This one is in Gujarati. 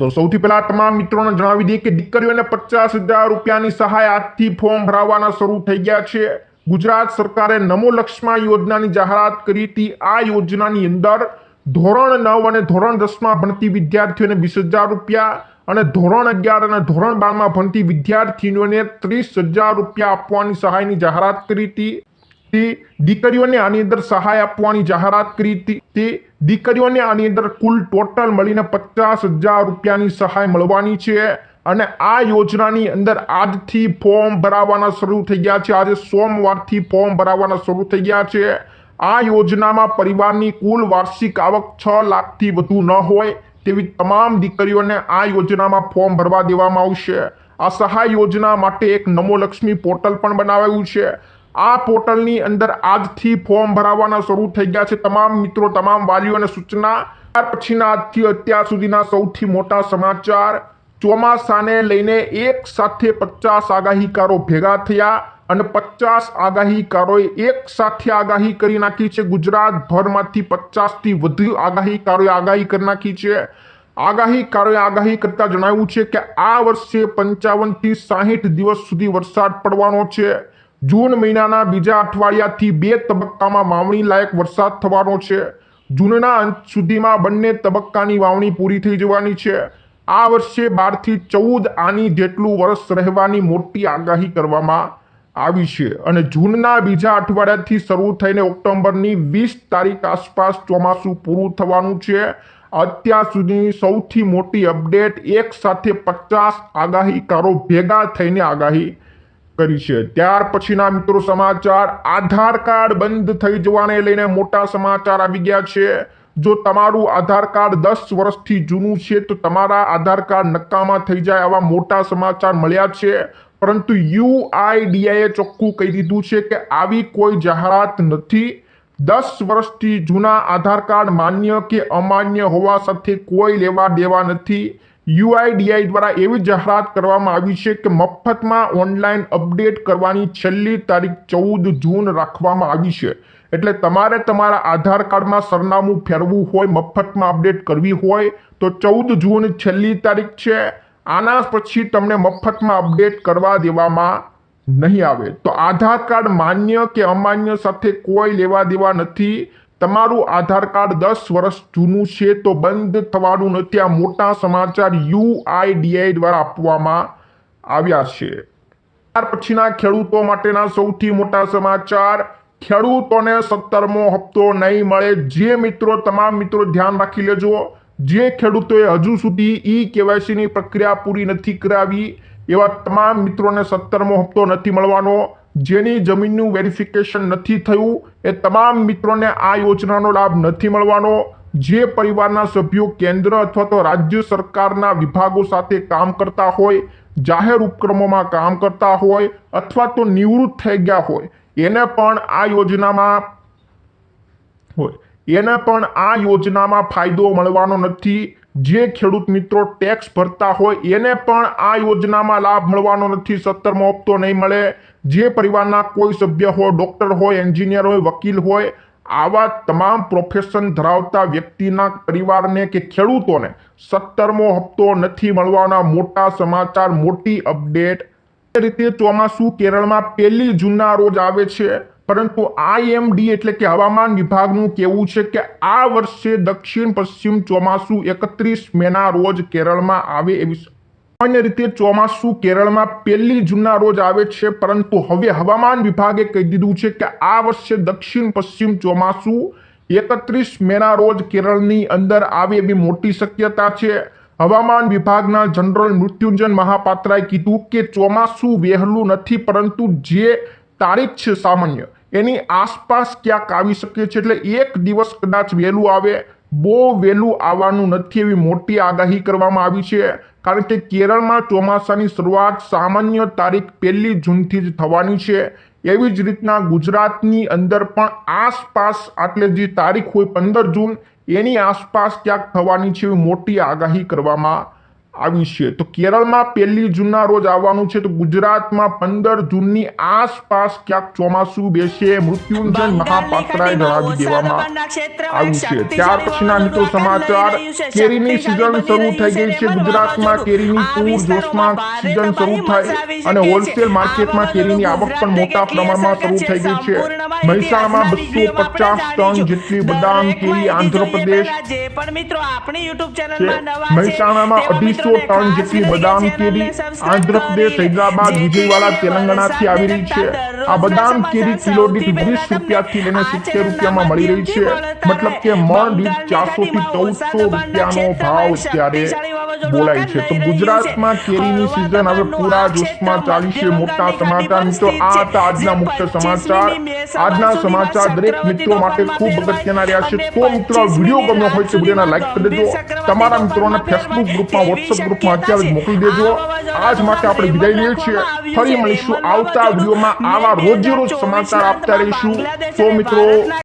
તો સૌથી પહેલા તમામ મિત્રોને જણાવી દઈએ કે દીકરીઓને 50,000 રૂપિયાની સહાય આજથી ફોર્મ ભરાવાના શરૂ થઈ ગયા છે। ગુજરાત સરકારે નમો લક્ષ્મી યોજનાની જાહેરાત કરી હતી। આ યોજનાની અંદર ધોરણ 9 અને ધોરણ 10માં ભણતી વિદ્યાર્થીઓને 20,000 રૂપિયા અને ધોરણ 11 અને ધોરણ 12માં ભણતી વિદ્યાર્થીઓને 30,000 રૂપિયા આપવાની સહાયની જાહેરાત કરી હતી। દીકરીઓને આની અંદર સહાય આપવાની જાહેરાત કરી હતી। દીકરીઓને આની અંદર કુલ ટોટલ મળીને 50,000 રૂપિયાની સહાય મળવાની છે અને આ યોજનાની અંદર આજથી ફોર્મ ભરાવાના શરૂ થઈ ગયા છે। આજે સોમવારથી ફોર્મ ભરાવાના શરૂ થઈ ગયા છે। આ યોજનામાં પરિવારની કુલ વાર્ષિક આવક 6 લાખથી વધુ ન હોય તેવી તમામ દીકરીઓને આ યોજનામાં ફોર્મ ભરવા દેવામાં આવશે। આ સહાય યોજના માટે એક નમો લક્ષ્મી પોર્ટલ પણ બનાવાયું છે। આ પોર્ટલની અંદર આજથી ફોર્મ ભરાવાના શરૂ થઈ ગયા છે। તમામ મિત્રો, તમામ વાલીઓને સૂચના। ત્યાર પછીના આજથી અત્યાર સુધીના સૌથી મોટા સમાચાર। ચોમાસાને લઈને એક સાથે 50 આગાહીકારો ભેગા થયા અને 50 આગાહીકારોએ એક સાથે આગાહી કરી નાખી છે। ગુજરાતભરમાંથી 50થી વધુ આગાહીકારોએ આગાહી કરી નાખી છે। આગાહીકારોએ આગાહી કરતા જણાવ્યું છે કે આ વર્ષે 55 થી 60 દિવસ સુધી વરસાદ પડવાનો છે। જૂન મહિનાના બીજા અઠવાડિયાથી 2 તબક્કામાં વાવણી લાયક વરસાદ થવાનો છે। જૂનના અંત સુધીમાં બંને તબક્કાની વાવણી પૂરી થઈ જવાની છે। આ વર્ષે 12 થી 14 આની જેટલું વર્ષ રહેવાની મોટી આગાહી કરવામાં આવી છે અને જૂનના બીજા અઠવાડિયાથી શરૂ થઈને ઓક્ટોબરની 20 તારીખ આસપાસ ચોમાસું પૂરું થવાનું છે। અત્યાર સુધીની સૌથી મોટી અપડેટ, એક સાથે 50 આગાહીકારો ભેગા થઈને આગાહી કરી છે। ત્યાર પછીના મિત્રો સમાચાર। આધાર કાર્ડ બંધ થઈ જવાને લઈને મોટા સમાચાર આવી ગયા છે। જો તમારું આધાર કાર્ડ 10 વર્ષથી જૂનું છે તો તમારા આધાર કાર્ડ નકામા થઈ જાય આવા મોટા સમાચાર મળ્યા છે। પરંતુ UIDAIએ ચોખ્ખું કહી દીધું છે કે આવી કોઈ જાહેરાત નથી। 10 વર્ષથી જૂના આધાર કાર્ડ માન્ય કે અમાન્ય હોવા સાથે કોઈ લેવા દેવા નથી। UIDAI દ્વારા એવી જાહેરાત કરવામાં આવી છે કે મફતમાં ઓનલાઈન અપડેટ કરવાની છેલ્લી તારીખ 14 જૂન રાખવામાં આવી છે। એટલે તમારે તમારા આધાર કાર્ડમાં સરનામું ફેરવવું હોય, મફતમાં અપડેટ કરવી હોય તો 14 જૂન છેલ્લી તારીખ છે। આના પછી તમને મફતમાં અપડેટ કરવા દેવામાં નહીં આવે। તો આધાર કાર્ડ માન્ય કે અમાન્ય સાથે કોઈ લેવા દેવા નથી। તમારું આધાર કાર્ડ 10 વર્ષ જૂનું છે તો બંધ થવાનું નથી। આ મોટા સમાચાર UIDAI દ્વારા આપવામાં આવ્યા છે। ત્યાર પછીના ખેડૂતો માટેના સૌથી મોટા સમાચાર। ખેડૂતોને 17મો હપ્તો નહીં મળે। જે મિત્રો, તમામ મિત્રો ધ્યાન રાખી લેજો, જે ખેડૂતોએ હજુ સુધી E-KYCની પ્રક્રિયા પૂરી નથી કરાવી એવા તમામ મિત્રોને 17મો હપ્તો નથી મળવાનો। જેની જમીનનું વેરિફિકેશન નથી થયું એ તમામ મિત્રોને આ યોજનાનો લાભ નથી મળવાનો। જે પરિવારના સભ્યો કેન્દ્ર અથવા તો રાજ્ય સરકારના વિભાગો સાથે કામ કરતા હોય, જાહેર ઉપક્રમોમાં કામ કરતા હોય અથવા તો નિવૃત્ત થઈ ગયા હોય એને પણ આ યોજનામાં ફાયદો મળવાનો નથી। જે ખેડૂત મિત્રો ટેક્સ ભરતા હોય એને પણ આ યોજનામાં લાભ મળવાનો નથી। 17મો હપ્તો નહીં મળે। જે પરિવારના કોઈ સભ્ય હોય, ડોક્ટર હોય, એન્જિનિયર હોય, વકીલ હોય, આવા તમામ પ્રોફેશન ધરાવતા વ્યક્તિના પરિવારને કે ખેડૂતોને 17મો હપ્તો નથી મળવાના મોટા સમાચાર, મોટી અપડેટ। એ રીતે ચોમાસું કેરળમાં 1 જૂનના રોજ આવે છે, પરંતુ IMD એટલે કે હવામાન વિભાગનું કહેવું છે કે આ વર્ષે દક્ષિણ પશ્ચિમ ચોમાસું 31 મેના રોજ કેરળમાં આવે એવી। સામાન્ય રીતે ચોમાસું કેરળમાં 1 જૂનના રોજ આવે છે, પરંતુ હવે હવામાન વિભાગે કહી દીધું છે કે આ વર્ષે દક્ષિણ પશ્ચિમ ચોમાસું 31 મેના રોજ કેરળની અંદર આવે એવી મોટી શક્યતા છે। હવામાન વિભાગના જનરલ મૃત્યુંજય મહાપાત્રાએ કીધું કે ચોમાસું વહેલું નથી, પરંતુ જે તારીખ છે સામાન્ય એની આસપાસ ક્યાંક આવી શકે છે। એટલે એક દિવસ કદાચ વહેલું આવે, બહુ વહેલું આવવાનું નથી એવી મોટી આગાહી કરવામાં આવી છે। કારણ કે કેરળમાં ચોમાસાની શરૂઆત સામાન્ય તારીખ 1 જૂનથી જ થવાની છે। એવી જ રીતના ગુજરાતની અંદર પણ આસપાસ એટલે જે તારીખ હોય 15 જૂન એની આસપાસ ક્યાંક થવાની છે એવી મોટી આગાહી કરવામાં આવી છે. તો કેરળમાં 1 જૂનના રોજ આવવાનું છે, તો ગુજરાતમાં 15 જૂનની આસપાસ ક્યાંક ચોમાસું બેસે મૃત્યુંજય મહાપાત્રાએ જણાવી દેવામાં આવ્યું છે. ત્યાર પછીના મિત્રો સમાચાર, કેરીની સિઝન શરૂ થઈ ગઈ છે. ગુજરાતમાં કેરીની પૂરજોશમાં સિઝન શરૂ થાય અને હોલસેલ માર્કેટમાં કેરીની આવક પણ મોટા પ્રમાણમાં શરૂ થઈ ગઈ છે. મહેસાણામાં 250 ટન જેટલી બદામ કેરી આંધ્રપ્રદેશ મહેસાણામાં 250 ટન જેટલી બદામ કેરી આંધ્રપ્રદેશ, હૈદરાબાદ, વિજયવાડા, તેલંગાણાથી આવી રહી છે. આ બદામ કેરી કિલો દીઠ 20 રૂપિયાથી લઈને 70 રૂપિયામાં મળી રહી છે. મતલબ કે મણ દીઠ 400 થી 1400 રૂપિયાનો ભાવ અત્યારે બોલાય છે. તો ગુજરાતમાં કેરીની સિઝન હવે પૂરા જોશમાં ચાલી છે. મોટા સમાચાર મિત્રો આ હતા આજના મુખ્ય સમાચાર. આજના સમાચાર દરેક મિત્રો માટે ખૂબ અગત્યના રહ્યા છે. તો મિત્રો વિડીયો ગમ્યો હોય તો વિડીયોને લાઈક કરી દેજો. તમારા મિત્રોને ફેસબુક ગ્રુપમાં, વોટ્સએપ ગ્રુપમાં અત્યારે જ મોકલી દેજો. આજ માટે આપણે વિદાય લઈએ છીએ. ફરી મળીશું આવતા વિડીયોમાં. આવા રોજે રોજ સમાચાર આપતા રહીશું. તો મિત્રો